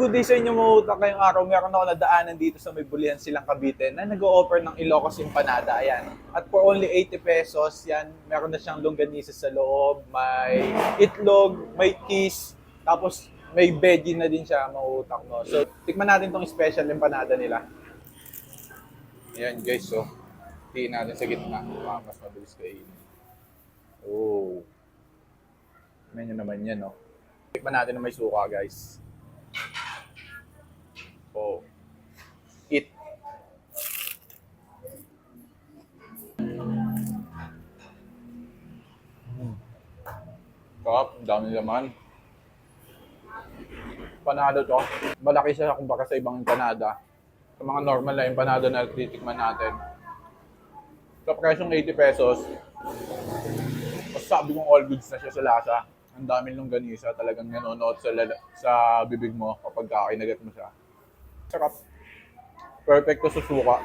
good day sa inyo mga utak. Ngayong araw, meron ako nadaanan dito sa may Bulihan Silang Cavite na nag-o-offer ng Ilocos Empanada. Ayan. At for only 80 pesos, yan, meron na siyang longganisa sa loob, may itlog, may cheese, tapos may veggie na din siya mga utak. No? So, tikman natin tong special empanada nila. Ayan guys, so, tiin natin sa gitna. Mas mabilis kainin. Oh. Tignan nyo naman yan, no? Tikman natin na may suka, guys. Oh. Eat. Sarap, dami laman. Empanada to. Malaki siya kumpara sa ibang empanada. Sa mga normal na empanada na titikman natin. Sa presyong 80 pesos, masasabi kong all goods na siya sa lasa. Ang daming longganisa, talagang nanonood sa bibig mo kapag kinagat mo siya. Sarap. Perfect to sa suka.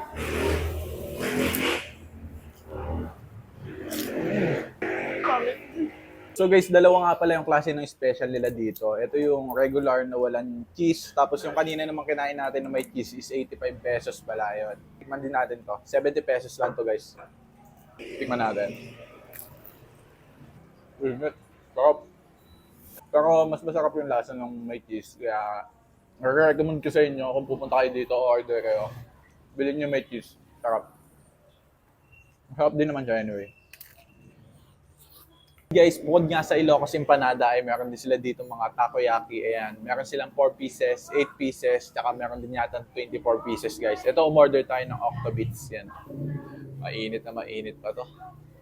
So guys, dalawa nga pala yung klase ng special nila dito. Ito yung regular na walang cheese. Tapos yung kanina naman kinain natin na may cheese is 85 pesos pala yun. Tikman din natin to. 70 pesos lang to guys. Tikman natin. Sarap. Pero mas masarap yung lasa ng may cheese. Kaya recommend ko sa inyo kung pupunta kayo dito o order kayo. Bilhin nyo may cheese. Sarap. Sarap din naman siya anyway. Guys, bukod nga sa Ilocos Empanada ay meron din sila dito mga takoyaki. Ayan. Meron silang 4 pieces, 8 pieces, tsaka meron din yata 24 pieces guys. Ito, umorder tayo ng Octobits. Yan. Mainit na mainit pa to.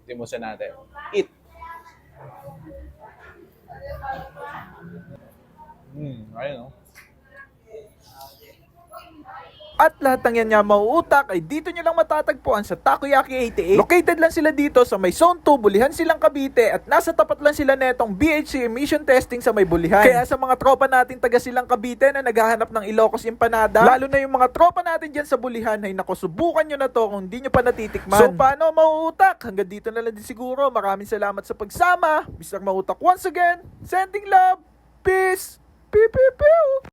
Timusan natin. Eat! Ayun o. At lahat ng yan nga mauutak ay dito nyo lang matatagpuan sa Takoyaki 88. Located lang sila dito sa may Zone 2, Bulihan Silang Cavite at nasa tapat lang sila netong BHC emission testing sa may Bulihan. Kaya sa mga tropa natin taga Silang Cavite na naghahanap ng Ilocos Empanada, lalo na yung mga tropa natin dyan sa Bulihan, ay naku, subukan nyo na to kung hindi nyo pa natitikman. So paano mauutak? Hanggang dito na lang din siguro. Maraming salamat sa pagsama. Mr. Mautak once again, sending love, peace, pew pew pew.